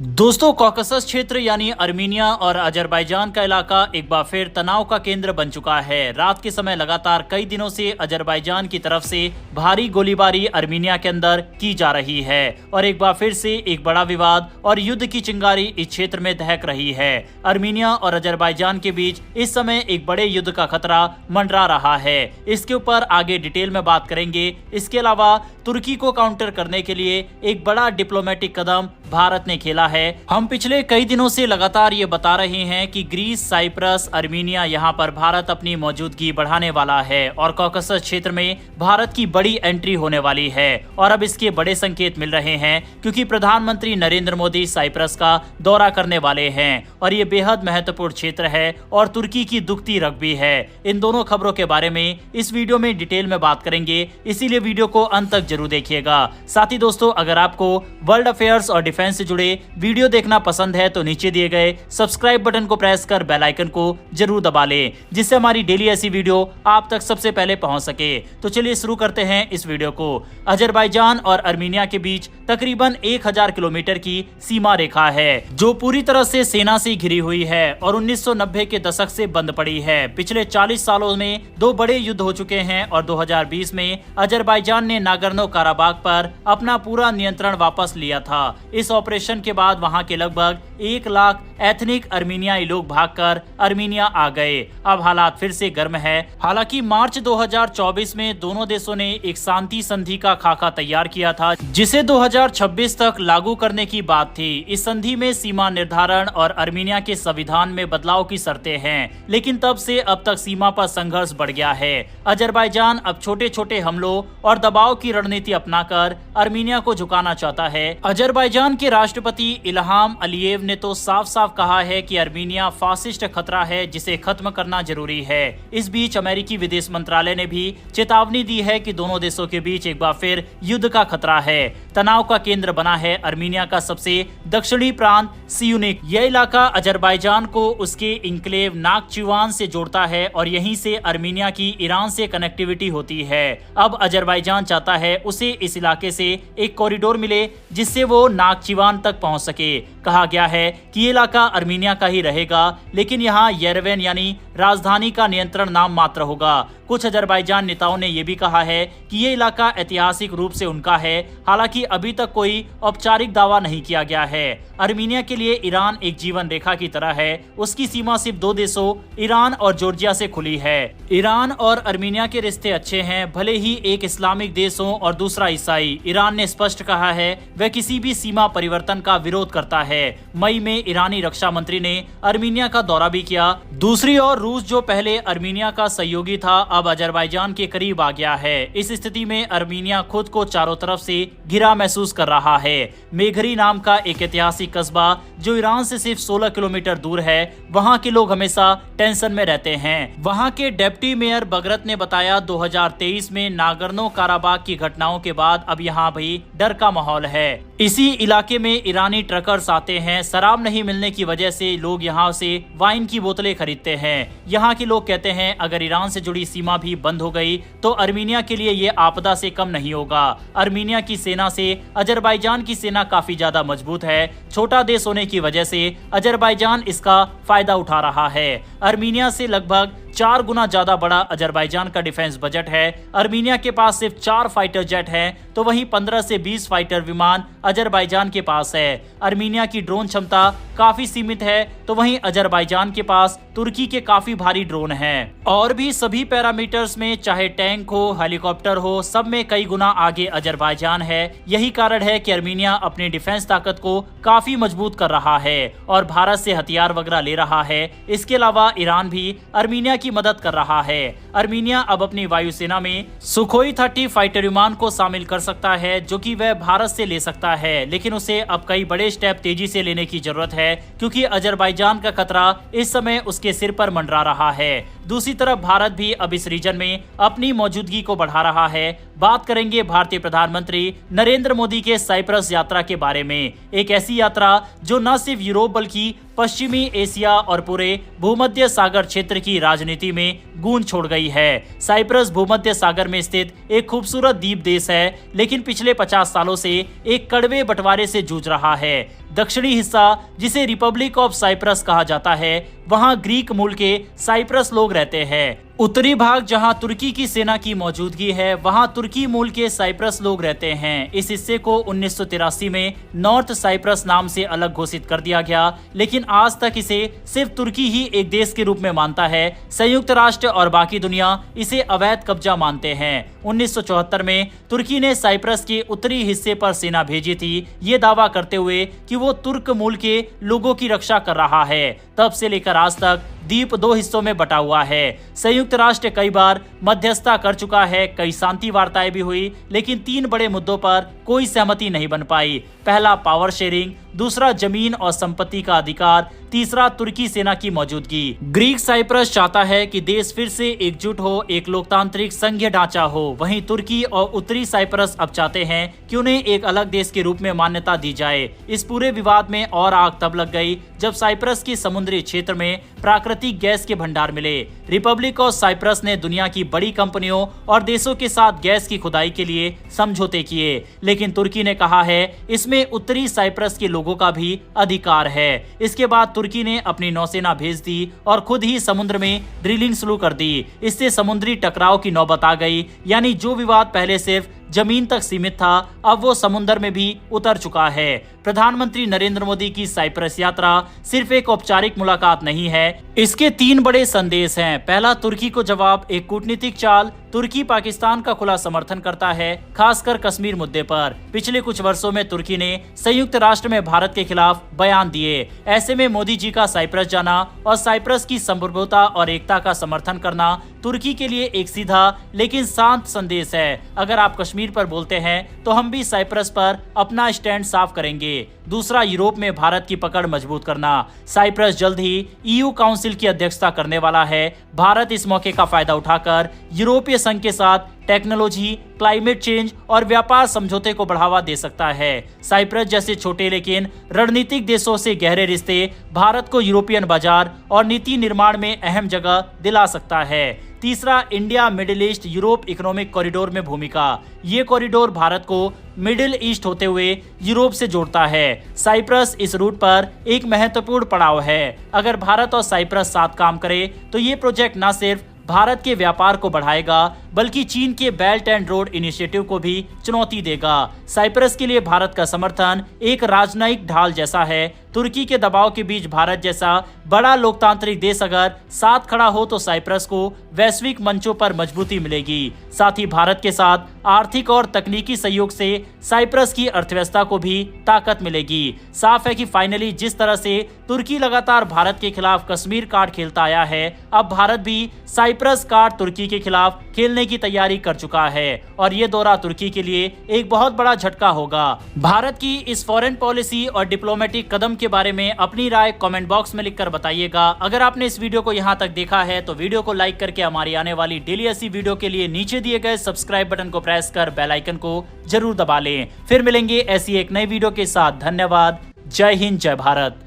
दोस्तों, कॉकसस क्षेत्र यानी अर्मीनिया और अजरबैजान का इलाका एक बार फिर तनाव का केंद्र बन चुका है। रात के समय लगातार कई दिनों से अजरबैजान की तरफ से भारी गोलीबारी अर्मीनिया के अंदर की जा रही है और एक बार फिर से एक बड़ा विवाद और युद्ध की चिंगारी इस क्षेत्र में दहक रही है। अर्मीनिया और अजरबैजान के बीच इस समय एक बड़े युद्ध का खतरा मंडरा रहा है। इसके ऊपर आगे डिटेल में बात करेंगे। इसके अलावा तुर्की को काउंटर करने के लिए एक बड़ा डिप्लोमेटिक कदम भारत ने खेला है। हम पिछले कई दिनों से लगातार ये बता रहे हैं कि ग्रीस, साइप्रस, अर्मीनिया यहाँ पर भारत अपनी मौजूदगी बढ़ाने वाला है और कॉकसस क्षेत्र में भारत की बड़ी एंट्री होने वाली है। और अब इसके बड़े संकेत मिल रहे हैं क्योंकि प्रधानमंत्री नरेंद्र मोदी साइप्रस का दौरा करने वाले हैं और ये बेहद महत्वपूर्ण क्षेत्र है और तुर्की की दुखती रग भी है। इन दोनों खबरों के बारे में इस वीडियो में डिटेल में बात करेंगे, इसीलिए वीडियो को अंत तक जरूर देखिएगा। साथ ही दोस्तों, अगर आपको वर्ल्ड अफेयर्स और डिफेंस से जुड़े वीडियो देखना पसंद है तो नीचे दिए गए सब्सक्राइब बटन को प्रेस कर बेल आइकन को जरूर दबा लें, जिससे हमारी डेली ऐसी वीडियो आप तक सबसे पहले पहुंच सके। तो चलिए शुरू करते हैं इस वीडियो को। अजरबैजान और अर्मीनिया के बीच तकरीबन 1000 किलोमीटर की सीमा रेखा है जो पूरी तरह से सेना से घिरी हुई है और 1990 के दशक से बंद पड़ी है। पिछले 40 सालों में 2 बड़े युद्ध हो चुके हैं और 2020 में अजरबैजान ने नागोर्नो काराबाख पर अपना पूरा नियंत्रण वापस लिया था। इस ऑपरेशन के बाद वहां के लगभग 1 लाख एथनिक अर्मीनियाई लोग भागकर अर्मीनिया आ गए। अब हालात फिर से गर्म है। हालांकि मार्च 2024 में दोनों देशों ने एक शांति संधि का खाका तैयार किया था जिसे 2026 तक लागू करने की बात थी। इस संधि में सीमा निर्धारण और अर्मीनिया के संविधान में बदलाव की शर्तें हैं, लेकिन तब से अब तक सीमा पर संघर्ष बढ़ गया है। अजरबैजान अब छोटे छोटे हमलों और दबाव की रणनीति अपनाकर अर्मीनिया को झुकाना चाहता है। अजरबैजान के राष्ट्रपति इल्हाम अलीयेव ने तो साफ साफ कहा है कि अर्मीनिया फासिस्ट खतरा है जिसे खत्म करना जरूरी है। इस बीच अमेरिकी विदेश मंत्रालय ने भी चेतावनी दी है कि दोनों देशों के बीच एक बार फिर युद्ध का खतरा है। तनाव का केंद्र बना है अर्मीनिया का सबसे दक्षिणी प्रांत सियूनिक। यह इलाका अजरबैजान को उसके इंक्लेव नाखचिवान से जोड़ता है और यहीं से अर्मीनिया की ईरान से कनेक्टिविटी होती है। अब अजरबैजान चाहता है उसे इस इलाके से एक कॉरिडोर मिले जिससे वो नाखचिवान तक पहुंच सके। कहा गया है कि ये इलाका अर्मीनिया का ही रहेगा, लेकिन यहाँ येरेवन यानी राजधानी का नियंत्रण नाम मात्र होगा। कुछ अजरबैजान नेताओं ने यह भी कहा है कि ये इलाका ऐतिहासिक रूप से उनका है, हालांकि अभी तक कोई औपचारिक दावा नहीं किया गया है। अर्मीनिया के लिए ईरान एक जीवन रेखा की तरह है। उसकी सीमा सिर्फ 2 देशों ईरान और जॉर्जिया से खुली है। ईरान और अर्मीनिया के रिश्ते अच्छे हैं, भले ही एक इस्लामिक देश हो और दूसरा ईसाई। ईरान ने स्पष्ट कहा है वह किसी भी सीमा परिवर्तन का विरोध करता है। मई में ईरानी रक्षा मंत्री ने अर्मीनिया का दौरा भी किया। दूसरी ओर रूस, जो पहले अर्मीनिया का सहयोगी था, अब अजरबैजान के करीब आ गया है। इस स्थिति में अर्मीनिया खुद को चारों तरफ से घिरा महसूस कर रहा है। मेघरी नाम का एक ऐतिहासिक कस्बा जो ईरान से सिर्फ 16 किलोमीटर दूर है, वहां के लोग हमेशा टेंशन में रहते हैं। वहां के डिप्टी मेयर बगरत ने बताया 2023 में नागोर्नो काराबाख की घटनाओं के बाद अब यहाँ भी डर का माहौल है। इसी इलाके में ईरानी ट्रकर्स आते हैं। शराब नहीं मिलने की वजह से लोग यहाँ से वाइन की बोतलें खरीदते हैं। यहाँ के लोग कहते हैं अगर ईरान से जुड़ी सीमा भी बंद हो गई तो अर्मीनिया के लिए ये आपदा से कम नहीं होगा। अर्मीनिया की सेना से अजरबैजान की सेना काफी ज्यादा मजबूत है। छोटा देश होने की वजह से अजरबैजान इसका फायदा उठा रहा है। अर्मीनिया से लगभग 4 गुना ज्यादा बड़ा अजरबैजान का डिफेंस बजट है। अर्मीनिया के पास सिर्फ 4 फाइटर जेट हैं, तो वहीं 15 से 20 फाइटर विमान अजरबैजान के पास है। अर्मीनिया की ड्रोन क्षमता काफी सीमित है, तो वहीं अजरबैजान के पास तुर्की के काफी भारी ड्रोन हैं। और भी सभी पैरामीटर्स में, चाहे टैंक हो, हेलीकॉप्टर हो, सब में कई गुना आगे अजरबैजान है। यही कारण है कि अर्मीनिया अपनी डिफेंस ताकत को काफी मजबूत कर रहा है और भारत से हथियार वगैरह ले रहा है। इसके अलावा ईरान भी अर्मीनिया की मदद कर रहा है। अर्मीनिया अब अपनी वायुसेना में सुखोई 30 फाइटर विमान को शामिल कर सकता है, जो कि वह भारत से ले सकता है, लेकिन उसे अब कई बड़े स्टेप तेजी से लेने की जरूरत है क्योंकि अजरबैजान का खतरा इस समय उसके सिर पर मंडरा रहा है। दूसरी तरफ भारत भी अब इस रीजन में अपनी मौजूदगी को बढ़ा रहा है। बात करेंगे भारतीय प्रधानमंत्री नरेंद्र मोदी के साइप्रस यात्रा के बारे में। एक ऐसी यात्रा जो न सिर्फ यूरोप बल्कि पश्चिमी एशिया और पूरे भूमध्य सागर क्षेत्र की राजनीति में गूंज छोड़ गई है। साइप्रस भूमध्य सागर में स्थित एक खूबसूरत द्वीप देश है, लेकिन पिछले 50 सालों से एक कड़वे बंटवारे से जूझ रहा है। दक्षिणी हिस्सा, जिसे रिपब्लिक ऑफ साइप्रस कहा जाता है, वहां ग्रीक मूल के साइप्रस लोग रहते हैं। उत्तरी भाग, जहां तुर्की की सेना की मौजूदगी है, वहां तुर्की मूल के साइप्रस लोग रहते हैं। इस हिस्से को 1983 में नॉर्थ साइप्रस नाम से अलग घोषित कर दिया गया, लेकिन आज तक इसे सिर्फ तुर्की ही एक देश के रूप में मानता है। संयुक्त राष्ट्र और बाकी दुनिया इसे अवैध कब्जा मानते हैं। 1974 में तुर्की ने साइप्रस के उत्तरी हिस्से पर सेना भेजी थी, ये दावा करते हुए कि वो तुर्क मूल के लोगों की रक्षा कर रहा है। तब से लेकर आज तक द्वीप 2 हिस्सों में बटा हुआ है। संयुक्त राष्ट्र कई बार मध्यस्थता कर चुका है, कई शांति वार्ताएं भी हुई, लेकिन 3 बड़े मुद्दों पर कोई सहमति नहीं बन पाई। पहला पावर शेयरिंग, दूसरा जमीन और संपत्ति का अधिकार, तीसरा तुर्की सेना की मौजूदगी। ग्रीक साइप्रस चाहता है कि देश फिर से एकजुट हो, एक लोकतांत्रिक संघीय ढांचा हो। वहीं तुर्की और उत्तरी साइप्रस अब चाहते हैं कि उन्हें एक अलग देश के रूप में मान्यता दी जाए। इस पूरे विवाद में और आग तब लग गई जब साइप्रस के समुद्री क्षेत्र में प्राकृतिक गैस के भंडार मिले। रिपब्लिक ऑफ साइप्रस ने दुनिया की बड़ी कंपनियों और देशों के साथ गैस की खुदाई के लिए समझौते किए, लेकिन तुर्की ने कहा है इसमें उत्तरी साइप्रस के लोगों का भी अधिकार है। इसके बाद तुर्की ने अपनी नौसेना भेज दी और खुद ही समुद्र में ड्रिलिंग शुरू कर दी। इससे समुद्री टकराव की नौबत आ गई, यानी जो विवाद पहले सिर्फ जमीन तक सीमित था, अब वो समुद्र में भी उतर चुका है। प्रधानमंत्री नरेंद्र मोदी की साइप्रस यात्रा सिर्फ एक औपचारिक मुलाकात नहीं है, इसके 3 बड़े संदेश हैं। पहला, तुर्की को जवाब, एक कूटनीतिक चाल। तुर्की पाकिस्तान का खुला समर्थन करता है, खासकर कश्मीर मुद्दे पर। पिछले कुछ वर्षों में तुर्की ने संयुक्त राष्ट्र में भारत के खिलाफ बयान दिए। ऐसे में मोदी जी का साइप्रस जाना और साइप्रस की संप्रभुता और एकता का समर्थन करना तुर्की के लिए एक सीधा लेकिन शांत संदेश है। अगर आप कश्मीर पर बोलते हैं तो हम भी साइप्रस पर अपना स्टैंड साफ करेंगे। दूसरा, यूरोप में भारत की पकड़ मजबूत करना। साइप्रस जल्द ही EU काउंसिल की अध्यक्षता करने वाला है। भारत इस मौके का फायदा उठाकर यूरोपीय संघ के साथ टेक्नोलॉजी, क्लाइमेट चेंज और व्यापार समझौते को बढ़ावा दे सकता है। साइप्रस जैसे छोटे लेकिन रणनीतिक देशों से गहरे रिश्ते भारत को यूरोपियन बाजार और नीति निर्माण में अहम जगह दिला सकता है। तीसरा, India middle east Europe economic corridor में भूमिका। ये कॉरिडोर भारत को मिडिल ईस्ट होते हुए यूरोप से जोड़ता है। साइप्रस इस रूट पर एक महत्वपूर्ण पड़ाव है। अगर भारत और साइप्रस साथ काम करे तो ये प्रोजेक्ट न सिर्फ भारत के व्यापार को बढ़ाएगा, बल्कि चीन के बेल्ट एंड रोड इनिशिएटिव को भी चुनौती देगा। साइप्रस के लिए भारत का समर्थन एक राजनयिक ढाल जैसा है। तुर्की के दबाव के बीच भारत जैसा बड़ा लोकतांत्रिक देश अगर साथ खड़ा हो तो साइप्रस को वैश्विक मंचों पर मजबूती मिलेगी। साथ ही भारत के साथ आर्थिक और तकनीकी सहयोग से साइप्रस की अर्थव्यवस्था को भी ताकत मिलेगी। साफ है कि फाइनली जिस तरह से तुर्की लगातार भारत के खिलाफ कश्मीर कार्ड खेलता आया है, अब भारत भी साइप्रस कार्ड तुर्की के खिलाफ खेलने की तैयारी कर चुका है और ये दौरा तुर्की के लिए एक बहुत बड़ा झटका होगा। भारत की इस फॉरेन पॉलिसी और डिप्लोमेटिक कदम के बारे में अपनी राय कमेंट बॉक्स में लिखकर बताइएगा। अगर आपने इस वीडियो को यहाँ तक देखा है तो वीडियो को लाइक करके हमारी आने वाली डेली ऐसी वीडियो के लिए नीचे दिए गए सब्सक्राइब बटन को प्रेस कर बेल आइकन को जरूर दबा लें। फिर मिलेंगे ऐसी एक नई वीडियो के साथ। धन्यवाद। जय हिंद, जय भारत।